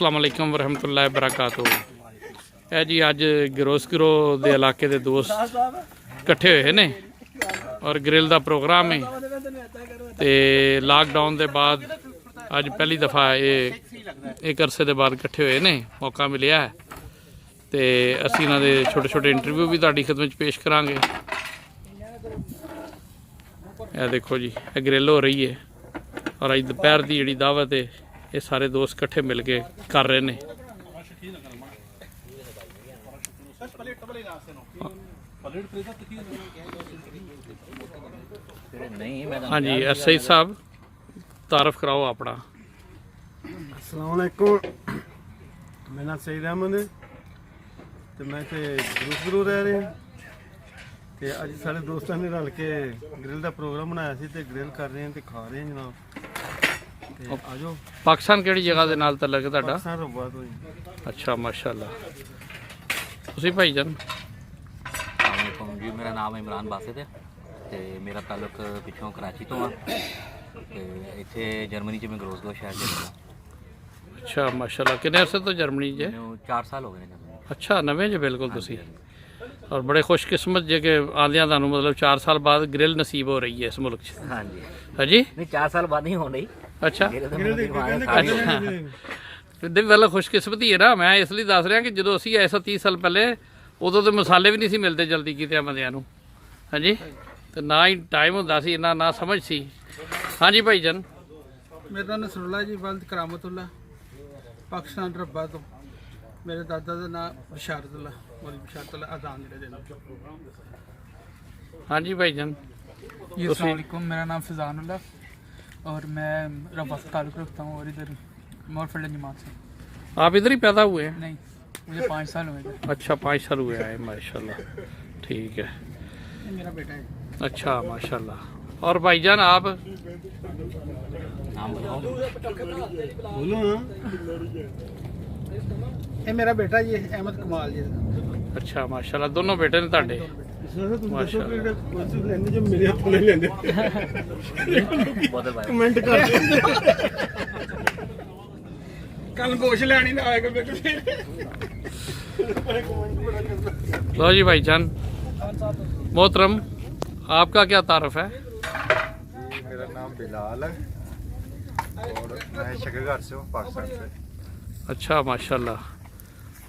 अस्सलाम वालेकुम वरहमतुल्लाहि वबरकातुहू। है जी अज गिरोसगिरो के इलाके के दोस्त इकट्ठे हुए ने और ग्रिल का प्रोग्राम है तो लॉकडाउन के बाद अज पहली दफ़ा एक अरसे के बाद इकट्ठे हुए ने मौका मिलया है तो असी इन्हों के छोटे छोटे इंटरव्यू भी तुहाडी खिदमत पेश करांगे। यह देखो जी यह ग्रिल हो रही है और अज दोपहर की जी दावत है ये सारे दोस्त इकट्ठे मिल के कर रहे हैं। हाँ जी एसआई साहब तारफ कराओ अपना। अस्सलाम वालेकुम, मेरा नाम सईद अहमद है तो मैं गिरोसगिरो रह रहे हैं तो अज सारे दोस्तों ने रल के ग्रिल का प्रोग्राम बनाया सी ते ग्रिल कर रहे हैं तो खा रहे हैं जनाब। आजो पाकिस्तान किहड़ी जगह दे नाल तलक है तुहाडा? पाकिस्तान रबात होई। अच्छा माशाअल्लाह। तुसीं भाईजान? अस्सलाम वालेकुम जी, मेरा नाम इमरान बासित है तो मेरा ताल्लुक पिछों कराची तो इत्थे जर्मनी च मैं गिरोसगिरो शहर च रहंदा। अच्छा माशाअल्लाह। किन्ने अरसे तो जर्मनी जे? मैनूं 4 साल हो गए जर्मनी। अच्छा नवे जे बिल्कुल तुसीं और बड़े खुशकिस्मत जे कि आंदियां तुहानूं मतलब 4 साल बाद ग्रिल नसीब हो रही है इस मुल्क च। हाँ जी हाँ जी नहीं 4 साल बाद नहीं हो रही। अच्छा अच्छा पहले खुशकिस्मती है ना। मैं इसलिए दस रहा कि जो असी ऐसा 30 साल पहले उदों तो मसाले भी नहीं सी मिलते जल्दी किते बंदियां नूं। हाँ जी तो ना ही टाइम होंदा सी इन्ना ना समझ सी। हाँ जी भाईजान? मेरा नाम नसरुल्ला जी वल्द करामतुल्ला पाकिस्तान रब्बा तो मेरे दादा का नाम बशारतुल्ला मौलवी बशारतुल्ला अजान जेह्ड़े देना। हाँ जी भाईजान? जी अस्सलाम वालेकुम, मेरा नाम फिजानुल्लाह और मैं रब्बा से ताल्लुक़ रखता हूँ और इधर मोरफल्ड जमात से। आप इधर ही पैदा हुए हैं? नहीं मुझे 5 साल हुए थे। अच्छा 5 साल हुए हैं माशाल्लाह। ठीक है ये मेरा बेटा है। अच्छा माशाल्लाह। और भाईजान आप? नाम बताओ। बोलो हाँ। ये मेरा बेटा ये अहमद कमाल जी। अच्छा माशाल्लाह दोनों बेटे ने तुहाडे? जो मेरे हाथ में लेंदे बदल भाई कमेंट कर कल गोश्त लैनी ना आएगा बेटे। लो जी भाईजान मोहतरम आपका क्या तारफ है? मेरा नाम बिलाल है और मैं शकरघाट से हूँ पाकिस्तान से। अच्छा माशाल्लाह।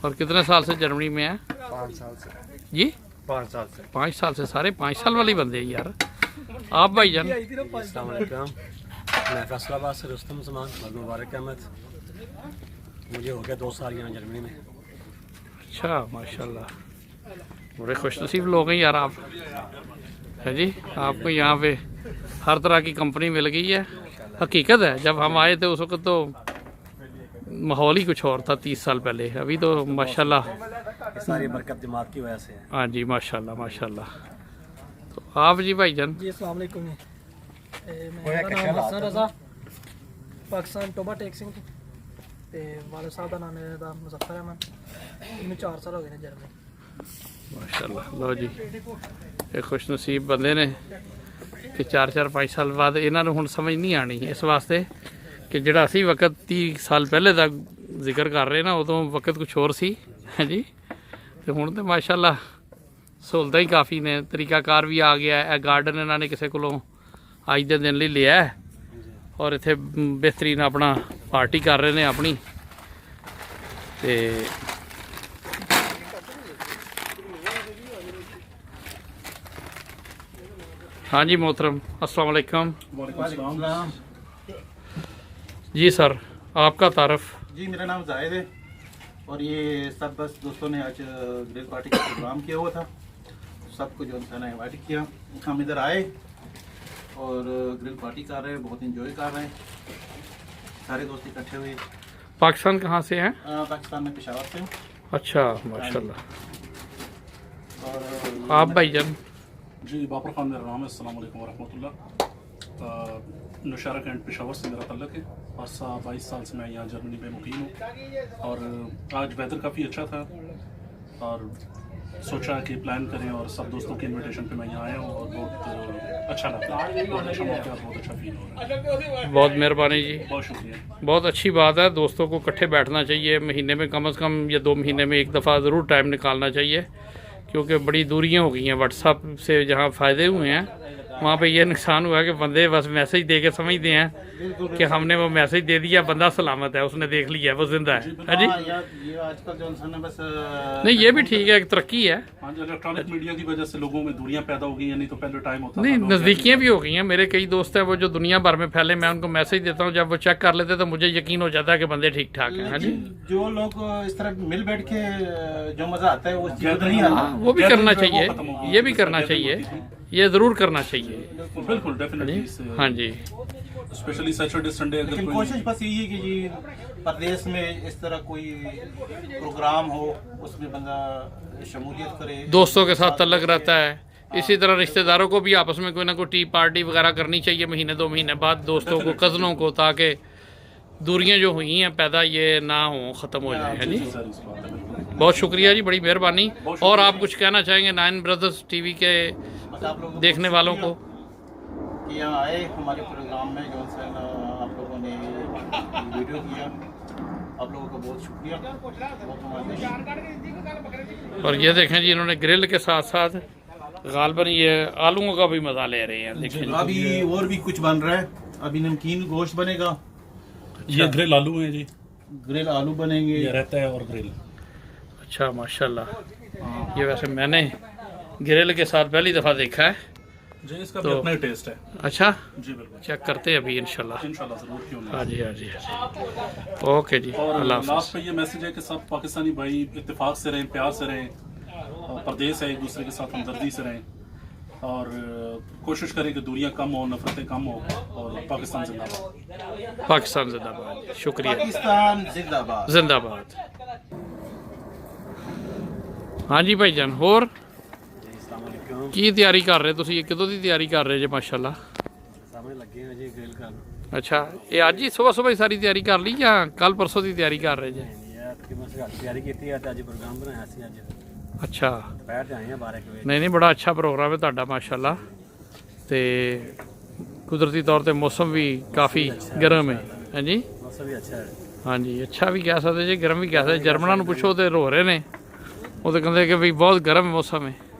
और कितने साल से जर्मनी में है? 5 साल से। जी 5 साल से। 5 साल से सारे 5 साल वाले बंदे हैं यार। आप भाईजान? अस्सलाम वालेकुम, मैं फैसलाबाद से रुस्तम उस्मान मुबारक अहमद। मुझे हो गया 2 साल यहाँ जर्मनी में। अच्छा माशाल्लाह बड़े खुशनसीब लोग हैं यार आप। है जी आपको यहाँ पे हर तरह की कंपनी मिल गई है। हकीकत है जब हम आए थे उस वक्त तो माहौल ही कुछ और था 30 साल पहले। अभी तो माशाल्लाह सारी बरकत दिमाग की वजह से है। हाँ जी माशाल्लाह माशाल्लाह। तो आप जी भाईजान? जी अस्सलाम वालेकुम जी, मेरा नाम हसन रजा पाकिस्तान टोबा टेक्सिंग ते वाले साहब का नाम है मुजफ्फर अहमद। इन्हें 4 साल हो गए जर्मनी। माशाल्लाह। लो जी ये खुशनसीब बंदे ने कि 4-5 साल बाद इन्होंने हुण समझ नहीं आनी इस वास्ते कि जिहड़ा असी वक्त 30 साल पहले का जिक्र कर रहे ना उदों वक्त कुछ होर सी। है जी तो हुण तो माशाल्लाह सहूलतां ही काफ़ी ने तरीकाकार भी आ गया है। गार्डन इन्होंने किसी कोलों अज के दिन लिए लिया है और इत्थे बेहतरीन अपना पार्टी कर रहे हैं अपनी। ते हाँ जी मोहतरम अस्सलाम वालेकुम। जी सर आपका तारफ? जी मेरा नाम जाहिद है और ये सब बस दोस्तों ने आज ग्रिल पार्टी का प्रोग्राम किया हुआ था। सबको जो है ना इन्वाइट किया, हम इधर आए और ग्रिल पार्टी कर रहे हैं, बहुत इंजॉय कर रहे हैं सारे दोस्त इकट्ठे हुए। पाकिस्तान कहाँ से हैं? पाकिस्तान में पेशावर से हूँ। अच्छा माशाल्लाह। और आप भाईजान? जी बाबर खान मेरा नाम है। अस्सलाम वालेकुम वरहमतुल्लाह। नौशहरा कैंट पेशावर से मेरा तल्लक है और 22 साल से मैं यहाँ जर्मनी में मुकीम हूँ और आज वेदर काफ़ी अच्छा था और सोचा कि प्लान करें और सब दोस्तों के इनविटेशन पे मैं यहाँ आया हूँ और बहुत अच्छा लगा, बहुत अच्छा मौका, बहुत अच्छा फील हो रहा है। बहुत मेहरबानी जी, बहुत शुक्रिया। बहुत अच्छी बात है। दोस्तों को इकट्ठे बैठना चाहिए, महीने में कम से कम या 2 महीने में एक दफ़ा ज़रूर टाइम निकालना चाहिए, क्योंकि बड़ी दूरियां हो गई हैं। व्हाट्सअप से जहाँ फ़ायदे हुए हैं वहाँ पे ये नुकसान हुआ कि बंदे बस मैसेज दे के समझते हैं कि हमने वो मैसेज दे दिया, बंदा सलामत है, उसने देख लिया, वो जिंदा है। हाँ जी, ये आजकल जो इंसान है बस नहीं ये भी ठीक है, एक तरक्की है। हाँ जी, इलेक्ट्रॉनिक मीडिया की वजह से लोगों में दूरियां पैदा हो गई हैं, नहीं तो पहले टाइम होता नहीं, था, लोग नज़दीकियाँ भी हो गई हैं। मेरे कई दोस्त हैं वो जो दुनिया भर में फैले, मैं उनको मैसेज देता हूँ, जब वो चेक कर लेते तो मुझे यकीन हो जाता है कि बंदे ठीक ठाक हैं। हाँ जी, जो लोग इस तरह मिल बैठ के जो मजा आता है वो उस चीज़ में नहीं आता। हाँ, वो भी करना चाहिए, ये भी करना चाहिए, ये ज़रूर करना चाहिए। बिल्कुल डेफिनेटली। हाँ जी, स्पेशली सैटरडे संडे अगर लेकिन कोई कोशिश बस यही है कि जी प्रदेश में इस तरह कोई प्रोग्राम हो, उसमें बंदा शमूलियत करे, दोस्तों के साथ तल्लक रहता है। इसी तरह रिश्तेदारों को भी आपस में कोई ना कोई टी पार्टी वगैरह करनी चाहिए महीने 2 महीने बाद, दोस्तों को, कज़नों को, ताकि दूरियां जो हुई हैं पैदा ये ना हो, ख़त्म हो जाए। है जी, सर इस बात है, बिल्कुल। बहुत शुक्रिया जी, बड़ी मेहरबानी। और आप कुछ कहना चाहेंगे 9 ब्रदर्स टीवी के बस आप लोगों को देखने वालों को? कि यहाँ आए हमारे प्रोग्राम में, जो सा आप लोगों ने वीडियो किया, आप लोगों का बहुत शुक्रिया, बहुत हमारे। और ये देखें जी, इन्होंने ग्रिल के साथ साथ गालबन ये आलूओं का भी मजा ले रहे हैं। देखें जी, अभी और भी कुछ बन रहा है, अभी नमकीन गोश्त बनेगा, ये ग्रिल आलू है जी, ग्रिल आलू बनेंगे, ये रहता है और ग्रिल। अच्छा माशाल्लाह। ये वैसे मैंने ग्रिल के साथ पहली दफ़ा देखा है। जी, इसका भी अपना ही टेस्ट है। अच्छा, जी बिल्कुल, चेक करते हैं अभी इंशाल्लाह। इंशाल्लाह जरूर, क्यों नहीं। हाँ जी, हाँ जी, हाँ जी। ओके जी, और अल्लाह हाफ़िज़। लास्ट पे ये मैसेज है कि सब पाकिस्तानी भाई इत्तेफाक से रहें, प्यार से रहें, और परदेश है एक दूसरे के साथ हमदर्दी से रहें, और कोशिश करें कि दूरियां कम हो, नफरतें कम हो, और पाकिस्तान जिंदाबाद। पाकिस्तान जिंदाबाद। शुक्रिया, पाकिस्तान जिंदाबाद। जिंदाबाद। हाँ जी भाईजान, होर की तैयारी कर रहे ਤੁਸੀਂ? ਇਹ ਕਿਦੋਂ ਦੀ ਤਿਆਰੀ ਕਰ ਰਹੇ ਜੇ? ਮਾਸ਼ਾਅੱਲਾ, ਸਾਹਮਣੇ ਲੱਗੇ ਹਾਂ ਜੀ ਗ੍ਰਿਲ ਕਰਨ। ਅੱਛਾ, ਇਹ ਅੱਜ ਹੀ ਸਵੇਰ ਹੀ ਸਾਰੀ ਤਿਆਰੀ ਕਰ ਲਈ ਜਾਂ ਕੱਲ ਪਰਸੋਂ ਦੀ ਤਿਆਰੀ ਕਰ ਰਹੇ ਜੇ? ਇਹ ਤਕਰੀਬਨ ਤਿਆਰੀ ਕੀਤੀ ਹੈ ਤੇ ਅੱਜ ਪ੍ਰੋਗਰਾਮ ਬਣਾਇਆ ਸੀ। ਅੱਜ ਅੱਛਾ, ਦੁਪਹਿਰ ਤੇ ਆਏ ਹਾਂ 12 ਵਜੇ। ਨਹੀਂ ਨਹੀਂ, ਬੜਾ ਅੱਛਾ ਪ੍ਰੋਗਰਾਮ ਹੈ ਤੁਹਾਡਾ ਮਾਸ਼ਾਅੱਲਾ। ਤੇ ਕੁਦਰਤੀ ਤੌਰ ਤੇ ਮੌਸਮ ਵੀ ਕਾਫੀ ਗਰਮ ਹੈ। ਹਾਂਜੀ, ਮੌਸਮ ਵੀ ਅੱਛਾ ਹੈ। ਹਾਂਜੀ, ਅੱਛਾ ਵੀ ਕਹਿ ਸਕਦੇ ਜੇ, ਗਰਮ ਵੀ ਕਹਿ ਸਕਦੇ। ਜਰਮਨਾਂ ਨੂੰ ਪੁੱਛੋ ਤੇ ਰੋ ਰਹੇ ਨੇ, ਉਹ ਤਾਂ ਕਹਿੰਦੇ ਕਿ ਵੀ ਬਹੁਤ ਗਰਮ ਮੌਸਮ ਹੈ।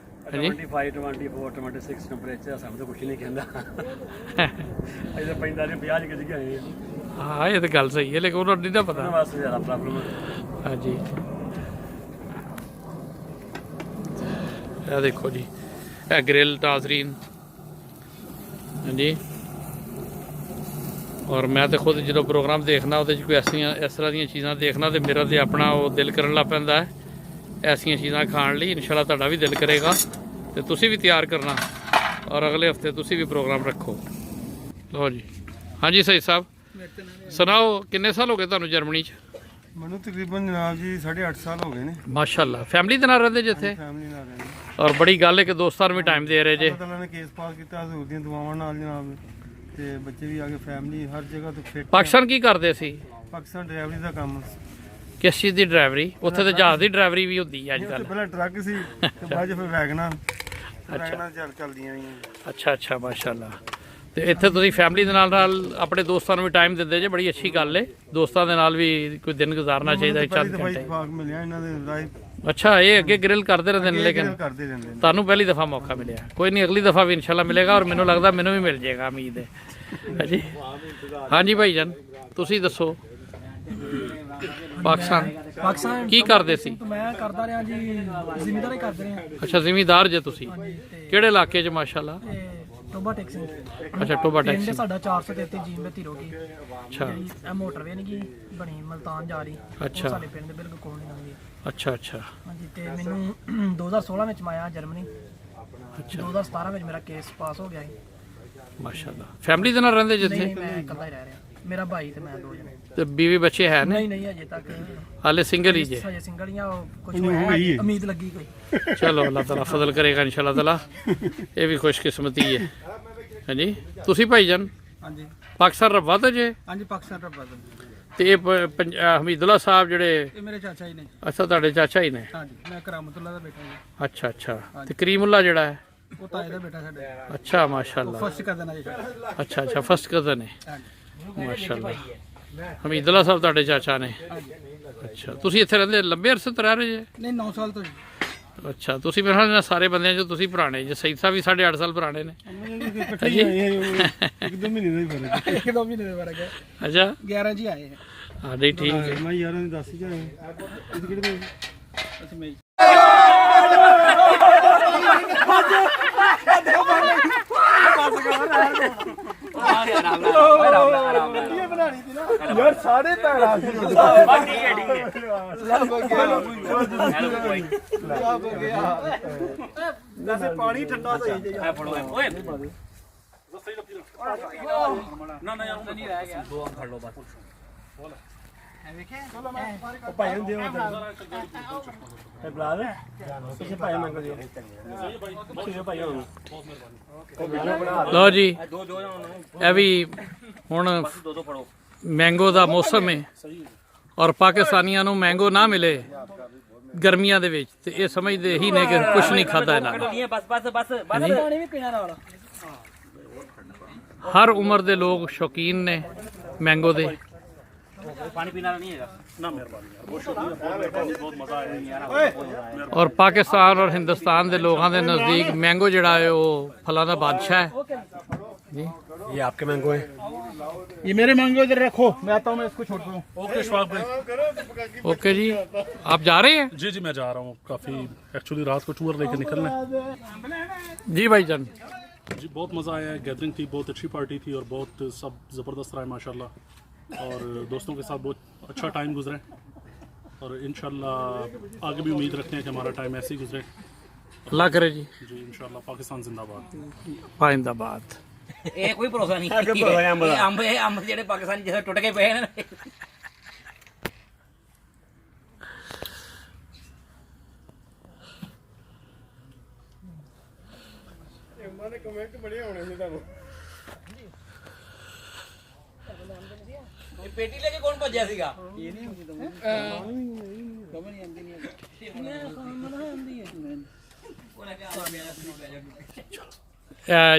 ਹਾਂਜੀ, 25 24 26 ਟੈਂਪਰੇਚਰ ਸਾਨੂੰ ਤਾਂ ਕੁਝ ਨਹੀਂ ਕਹਿੰਦਾ। ਅਜੇ ਤਾਂ 45 50 ਕਿਜ ਗਏ ਆ। ਹਾਂ ਇਹ ਤਾਂ ਗੱਲ ਸਹੀ ਹੈ, ਲੇਕਿਨ ਉਹਨਾਂ ਨੂੰ ਨਹੀਂ ਨਾ ਉਹਨਾਂ ਪਤਾ। ਵਾਸਤੇ ਜ਼ਿਆਦਾ ਪ੍ਰੋਬਲਮ ਹੈ। ਹਾਂਜੀ, ਇਹ ਦੇਖੋ ਜੀ, ਇਹ ਗ੍ਰਿਲ ਤਾਜ਼ਰੀਨ। ਹਾਂਜੀ, ਔਰ ਮੈਂ ਤਾਂ ਖੁਦ ਜਦੋਂ ਪ੍ਰੋਗਰਾਮ ਦੇਖਣਾ ਉਹਦੇ 'ਚ ਕੋਈ ਇਸ ਤਰ੍ਹਾਂ ਦੀਆਂ ਚੀਜ਼ਾਂ ਦੇਖਣਾ ਤੇ ਮੇਰਾ ਤੇ ਆਪਣਾ ਉਹ ਦਿਲ ਕਰਨ ਲੱਗ ਪੈਂਦਾ ਹੈ ਐਸੀਆਂ ਚੀਜ਼ਾਂ ਖਾਣ ਲਈ। ਇਨਸ਼ਾਅੱਲਾ ਤੁਹਾਡਾ ਵੀ ਦਿਲ ਕਰੇਗਾ ਤੇ ਤੁਸੀਂ ਵੀ ਤਿਆਰ ਕਰਨਾ, ਔਰ ਅਗਲੇ ਹਫਤੇ ਤੁਸੀਂ ਵੀ ਪ੍ਰੋਗਰਾਮ ਰੱਖੋ। ਲਓ ਜੀ, ਹਾਂਜੀ ਸਈਦ ਸਾਹਿਬ ਸੁਣਾਓ, ਕਿੰਨੇ ਸਾਲ ਹੋ ਗਏ ਤੁਹਾਨੂੰ ਜਰਮਨੀ 'ਚ? ਮੈਨੂੰ ਤਕਰੀਬਨ ਜਨਾਬ ਜੀ 8.5 ਸਾਲ ਹੋ ਗਏ ਨੇ। ਮਾਸ਼ਾਅੱਲਾ, ਫੈਮਿਲੀ ਦੇ ਨਾਲ ਰਹਿੰਦੇ ਜਿੱਥੇ? ਫੈਮਿਲੀ ਨਾਲ ਰਹਿੰਦੇ। ਔਰ ਬੜੀ ਗੱਲ ਹੈ ਕਿ ਦੋਸਤਾਂ ਨੂੰ ਵੀ ਟਾਈਮ ਦੇ ਰਹੇ ਜੇ। ਅੱਲਾਹ ਤਾਲਾ ਨੇ ਕੇਸ ਪਾਸ ਕੀਤਾ ਹਜ਼ੂਰ ਦੀਆਂ ਦੁਆਵਾਂ ਨਾਲ ਜਨਾਬ, ਤੇ ਬੱਚੇ ਵੀ ਆ ਗਏ, ਫੈਮਿਲੀ ਹਰ ਜਗ੍ਹਾ ਤੋਂ ਫਿੱਟ। ਪਾਕਿਸਤਾਨ ਕੀ ਕਰਦੇ ਸੀ? ਪਾਕਿਸਤਾਨ ਡਰਾਈਵਰੀ ਦਾ ਕੰਮ। ਕਿਸ ਚੀਜ਼ ਦੀ ਡਰਾਈਵਰੀ? ਉੱਥੇ ਤਾਂ ਜਹਾਜ਼ ਦੀ ਡਰਾਈਵਰੀ ਵੀ ਹੁੰਦੀ ਹੈ ਅੱਜ ਕੱਲ੍ਹ। ਪਹਿਲਾਂ ਟਰੱਕ ਸੀ ਤੇ ਬਾਅਦ 'ਚ ਫਿਰ ਵੈਗਨਾਂ ਚੱਲਦੀਆਂ ਰਹੀਆਂ। ਅੱਛਾ ਅੱਛਾ, ਮਾਸ਼ਾਅੱਲਾ। ਤੇ ਇੱਥੇ ਤੁਸੀਂ ਫੈਮਿਲੀ ਦੇ ਨਾਲ ਆਪਣੇ ਦੋਸਤਾਂ ਨੂੰ ਵੀ ਟਾਈਮ ਦਿੰਦੇ ਜੇ, ਬੜੀ ਅੱਛੀ ਗੱਲ ਹੈ। ਦੋਸਤਾਂ ਦੇ ਨਾਲ ਵੀ ਕੋਈ ਦਿਨ ਗੁਜ਼ਾਰਨਾ ਚਾਹੀਦਾ, ਚੰਦ ਘੰਟੇ। ਇਤਫਾਕ ਮਿਲਿਆ ਇਹਨਾਂ ਦੇ ਲਾਈਵ। ਅੱਛਾ, ਇਹ ਅੱਗੇ ਗ੍ਰਿਲ ਕਰਦੇ ਰਹਿੰਦੇ ਨੇ, ਲੇਕਿਨ ਕਰਦੇ ਰਹਿੰਦੇ ਨੇ। ਤੁਹਾਨੂੰ ਪਹਿਲੀ ਦਫਾ ਮੌਕਾ ਮਿਲਿਆ। ਕੋਈ ਨਹੀਂ, ਅਗਲੀ ਦਫਾ ਵੀ ਇਨਸ਼ਾਅੱਲਾ ਮਿਲੇਗਾ, ਔਰ ਮੈਨੂੰ ਲੱਗਦਾ ਮੈਨੂੰ ਵੀ ਮਿਲ ਜਾਏਗਾ, ਉਮੀਦ ਹੈ। ਹਾਂਜੀ, ਹਾਂਜੀ ਭਾਈ ਜਾਨ, ਤੁਸੀਂ ਦੱਸੋ ਪਾਕਿਸਤਾਨ ਕੀ ਕਰਦੇ ਸੀ? ਮੈਂ ਕਰਦਾ ਰਿਹਾ ਜੀ, ਜ਼ਿਮੀਂਦਾਰੀ ਕਰਦੇ ਰਿਹਾ। ਅੱਛਾ, ਜ਼ਿਮੀਂਦਾਰ ਜੇ ਤੁਸੀਂ? ਕਿਹੜੇ ਇਲਾਕੇ 'ਚ? ਮਾਸ਼ਾਅੱਲਾ। ਟੋਬਾ ਟੈਕਸੀ। ਅੱਛਾ, ਟੋਬਾ ਟੈਕਸੀ। ਸਾਡਾ 433 ਜੀਮ ਤੇ ਰੋਕੀ। ਅੱਛਾ, ਇਹ ਮੋਟਰਵੇ ਨਹੀਂ ਬਣੀ, ਮਲਤਾਨ ਜਾ ਰਹੀ। ਅੱਛਾ, ਸਾਡੇ ਪਿੰਡ ਦੇ ਬਿਲਕੁਲ ਕੋਲ ਨਹੀਂ ਲੰਘਦੀ। ਅੱਛਾ ਅੱਛਾ, ਹਾਂਜੀ, ਤੇ ਮੈਨੂੰ 2016 ਵਿੱਚ ਮੈਂ ਆਇਆ ਜਰਮਨੀ। ਅੱਛਾ, 2017 ਵਿੱਚ ਮੇਰਾ ਕੇਸ ਪਾਸ ਹੋ ਗਿਆ ਸੀ। ਮਾਸ਼ਾਅੱਲਾ। ਫੈਮਿਲੀ ਦੇ ਨਾਲ ਰਹਿੰਦੇ ਜਿੱਥੇ? ਨਹੀਂ, ਮੈਂ ਇਕੱਲਾ ਹੀ ਰਹਿ ਰਿਹਾ, ਮੇਰਾ ਭਾਈ ਤੇ ਮੈਂ 2 ਜਣੇ। ਤੇ ਬੀਵੀ ਬੱਚੇ ਹੈ ਨੇ? ਨਹੀਂ ਨਹੀਂ, ਅਜੇ ਤੱਕ ਹਾਲੇ ਸਿੰਗਲ ਹੀ ਜੇ? ਹਜੇ ਸਿੰਗਲ ਹੀ ਆ। ਕੁਝ ਹੈ ਉਮੀਦ ਲੱਗੀ ਕੋਈ। ਚਲੋ, ਅੱਲਾਹ ਤਾਲਾ ਫਜ਼ਲ ਕਰੇਗਾ ਇਨਸ਼ਾਅੱਲਾ ਤਾਲਾ। ਇਹ ਵੀ ਖੁਸ਼ਕਿਸਮਤੀ ਹੈ। ਹਾਂਜੀ, ਤੁਸੀਂ ਭਾਈ ਜਾਨ ਹਾਂਜੀ ਪਾਕਿਸਤਾਨ ਰੱਬਾ ਤੋਂ ਜੇ? ਹਾਂਜੀ, ਪਾਕਿਸਤਾਨ ਰੱਬਾ ਤੇ ਇਹ ਹਮੀਦੁੱਲਾ ਸਾਹਿਬ ਜਿਹੜੇ ਇਹ ਮੇਰੇ ਚਾਚਾ ਜੀ ਨੇ ਜੀ। ਅੱਛਾ ਤੁਹਾਡੇ ਚਾਚਾ ਹੀ ਨੇ। ਹਾਂਜੀ ਮੈਂ ਕਰਾਮਤੁੱਲਾ ਦਾ ਬੇਟਾ ਜੀ। ਅੱਛਾ ਅੱਛਾ ਤੇ ਕਰੀਮੁੱਲਾ ਜਿਹੜਾ ਹੈ ਉਹ ਤਾਏ ਦਾ ਬੇਟਾ ਸਾਡੇ। ਅੱਛਾ ਮਾਸ਼ਾਅੱਲਾ। ਫਸਟ ਕਜ਼ਨ ਹੈ ਜੀ ਸਾਡਾ। ਅੱਛਾ ਅੱਛਾ ਫਸਟ ਕਜ਼ਨ ਹੈ ਹਾਂਜੀ ਮਾਸ਼ਾਅੱਲਾ। ਹਮੀਦੁੱਲਾ ਸਾਹਿਬ ਤੁਹਾਡੇ ਚਾਚਾ ਨੇ। ਅੱਛਾ ਤੁਸੀਂ ਇੱਥੇ ਰਹਿੰਦੇ ਲੰਬੇ ਅਰਸੇ ਤੋਂ ਰਹਿ ਰਹੇ ਜੇ? ਨਹੀਂ 9 ਸਾਲ ਤੋਂ ਜੀ। ਅੱਛਾ ਤੁਸੀਂ ਮੇਰੇ ਨਾਲ ਸਾਰੇ ਬੰਦਿਆਂ 'ਚੋਂ ਤੁਸੀਂ ਪੁਰਾਣੇ ਜੇ ਸਈਦ ਸਾਹਿਬ ਵੀ 8.5 ਸਾਲ ਪੁਰਾਣੇ ਨੇ। ਇਕੱਠੇ ਹੀ ਆਏ हैं, एक दो महीने ਦਾ ਹੀ ਫਰਕ ਹੈ। 1-2 ਮਹੀਨੇ ਦੇ ਫਰਕ ਹੈ। ਅੱਛਾ 11 ਜੀ ਆਏ ਹੈ ਹਾਂ ਨਹੀਂ ਠੀਕ ਹੈ। ਮੈਂ ਯਾਰਾਂ ਦੀ 10 ਹੀ ਆਏ ਤੁਸੀਂ ਕਿਹੜੇ ਦੇ? ਅਸੀਂ ਮੈਂ ਯਾਰ ਸਾਰੇ ਭੈਣਾਂ ਸੀ ਵੈਸੇ ਪਾਣੀ ਠੰਡਾ ਤਾਂ ਹੀ ਭਾਈ ਨੂੰ ਦਿਓ ਤੇ ਬੁਲਾ ਲੈ ਕਿਸੇ ਭਾਈ ਮੰਗ ਦਿਓ ਭਾਈ ਨੂੰ ਲਓ ਜੀ ਇਹ ਵੀ ਹੁਣ ਮੈਂਗੋ ਦਾ ਮੌਸਮ ਹੈ ਔਰ ਪਾਕਿਸਤਾਨੀਆਂ ਨੂੰ ਮੈਂਗੋ ਨਾ ਮਿਲੇ ਗਰਮੀਆਂ ਦੇ ਵਿੱਚ ਤੇ ਇਹ ਸਮਝਦੇ ਹੀ ਨੇ ਕਿ ਕੁਝ ਨਹੀਂ ਖਾਦਾ ਇਹਨਾਂ ਨੇ। ਪਾਣੀ ਵੀ ਪੀਣਾ ਨਾਲ। ਹਰ ਉਮਰ ਦੇ ਲੋਕ ਸ਼ੌਕੀਨ ਨੇ ਮੈਂਗੋ ਦੇ। पानी पीना नहीं है ना मेहरबानी यार, बहुत शुक्रिया, बहुत मजा आया। ਔਰ ਪਾਕਿਸਤਾਨ ਔਰ ਹਿੰਦੁਸਤਾਨ ਦੇ ਲੋਕਾਂ ਦੇ ਨਜ਼ਦੀਕ ਮੈਂਗੋ ਜਿਹੜਾ ਹੈ ਉਹ ਫਲਾਂ ਦਾ ਬਾਦਸ਼ਾਹ ਹੈ ਜੀ। ये आपके मैंगो हैं। ये मेरे मैंगो इधर रखो, मैं आता हूँ, मैं इसको छोड़ दूँ। ओके शवाब भाई। ओके जी आप जा रहे हैं? जी जी मैं जा रहा हूँ, काफ़ी एक्चुअली रात को टूर लेके निकलना है। जी भाईजान जी बहुत मज़ा आया, गैदरिंग थी, बहुत अच्छी पार्टी थी और बहुत सब ज़बरदस्त रहा है माशाल्लाह। और दोस्तों के साथ बहुत अच्छा टाइम गुजरे और इंशाल्लाह आगे भी उम्मीद रखते हैं कि हमारा टाइम ऐसे ही गुजरे। अल्लाह करे जी। जी इंशाल्लाह। पाकिस्तान जिंदाबाद। पाइंदाबाद। ਇਹ ਕੋਈ ਭਰੋਸਾ ਨਹੀਂ ਇਹ ਅੰਬ ਜਿਹੜੇ ਪਾਕਿਸਤਾਨੀ ਜਿਹੜੇ ਟੁੱਟ ਕੇ ਪਏ ਨੇ। ਇਹਨਾਂ ਦੇ ਕਮੈਂਟ ਬੜੇ ਆਉਣੇ ਸੀ ਤੁਹਾਨੂੰ। ਇਹ ਪੇਟੀ ਲੈ ਕੇ ਕੌਣ ਭੱਜਿਆ ਸੀਗਾ? ਇਹ ਨਹੀਂ ਹੁੰਦੀ ਦਮ ਨਹੀਂ ਆਉਂਦੀ ਨਹੀਂ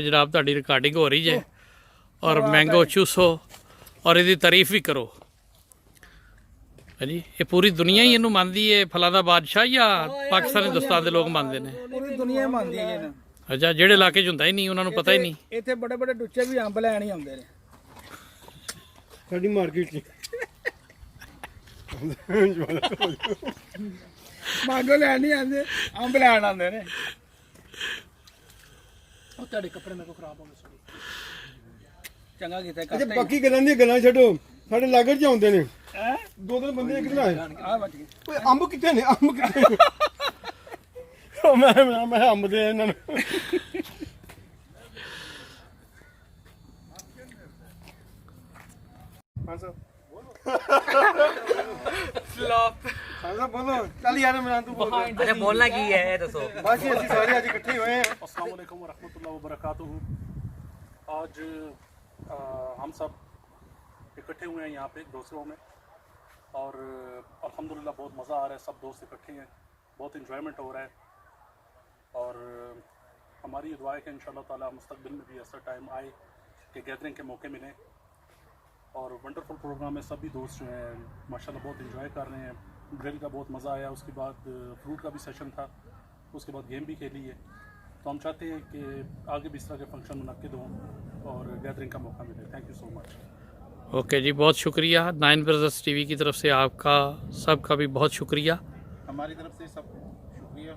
जनाब ਤੁਹਾਡੀ ਰਿਕਾਰਡਿੰਗ ਹੋ ਰਹੀ ਜੇ ਔਰ ਮੈਂਗੋ ਚੂਸੋ ਔਰ ਇਹਦੀ ਤਾਰੀਫ ਵੀ ਕਰੋ ਹਾਂਜੀ। ਇਹ ਪੂਰੀ ਦੁਨੀਆ ਹੀ ਇਹਨੂੰ ਮੰਨਦੀ ਹੈ ਫਲਾਂ ਦਾ ਬਾਦਸ਼ਾਹ ਜਾਂ ਪਾਕਿਸਤਾਨ ਹਿੰਦੁਸਤਾਨ ਦੇ ਲੋਕ ਮੰਨਦੇ ਨੇ? ਪੂਰੀ ਦੁਨੀਆ ਮੰਨਦੀ ਹੈ ਜੀ। ਅੱਛਾ ਜਿਹੜੇ ਇਲਾਕੇ 'ਚ ਹੁੰਦਾ ਹੀ ਨਹੀਂ ਉਹਨਾਂ ਨੂੰ ਪਤਾ ਹੀ ਨਹੀਂ। ਇੱਥੇ ਬੜੇ ਬੜੇ ਡੁੱਚੇ ਵੀ ਅੰਬ ਲੈਣ ਹੀ ਆਉਂਦੇ ਨੇ ਸਾਡੀ ਮਾਰਕੀਟ 'ਚ। ਮੰਗੋ ਲੈਣ ਨਹੀਂ ਆਉਂਦੇ, ਅੰਬ ਲੈਣ ਆਉਂਦੇ ਨੇ। ਉਹ ਤੁਹਾਡੇ ਕੱਪੜੇ ਮੇਰੇ ਕੋ ਖਰਾਬ ਹੋ ਗਏ। ਚੰਗਾ ਕੀਤਾ ਅੱਛਾ ਬਾਕੀ ਗੱਲਾਂ ਦੀਆਂ ਗੱਲਾਂ ਛੱਡੋ, ਸਾਡੇ ਲਾਗਰ 'ਚ ਆਉਂਦੇ ਨੇ। ਦੋ ਦਿਨ ਬੰਦੇ ਕਿੱਥੇ ਆਏ? ਆ ਬਚ ਗਏ। ਓਏ ਅੰਬ ਕਿੱਥੇ ਨੇ? ਅੰਬ ਕਿੱਥੇ ਨੇ? ਉਹ ਮੈਂ ਅੰਬ ਦੇ ਇਹਨਾਂ ਨੂੰ। ਹਾਂ ਬੋਲੋ ਚੱਲ ਯਾਰ ਮੈਂ ਤੂੰ ਬੋਲ। ਅੱਛਾ ਬੋਲਣਾ ਕੀ ਹੈ ਇਹ ਦੱਸੋ। ਬਾਕੀ ਅਸੀਂ ਸਾਰੇ ਅੱਜ ਇਕੱਠੇ ਹੋਏ ਹਾਂ। अस्सलाम वालेकुम व रहमतुल्लाहि व बरकातुहू। आज हम सब इकट्ठे हुए हैं यहाँ पे दोस्तों में और अल्हम्दुलिल्लाह बहुत मज़ा आ रहा है। सब दोस्त इकट्ठे हैं, बहुत इंजॉयमेंट हो रहा है और हमारी ये दुआ है कि इंशाअल्लाह ताला मुस्तक़बिल में भी ऐसा टाइम आए कि गैदरिंग के मौके मिलें और वंडरफुल प्रोग्राम है। सभी दोस्त जो हैं माशाल्लाह बहुत इंजॉय कर रहे हैं। ग्रिल का बहुत मज़ा आया, उसके बाद फ्रूट का भी सेशन था, उसके बाद गेम भी खेली है। तो हम चाहते हैं कि आगे भी इस तरह के फंक्शन मुनक्किद हों और गैदरिंग का मौका मिले। Thank you so much. Okay ji बहुत शुक्रिया। 9 ब्रदर्स टीवी की तरफ से आपका सबका भी बहुत शुक्रिया। हमारी तरफ से सब शुक्रिया।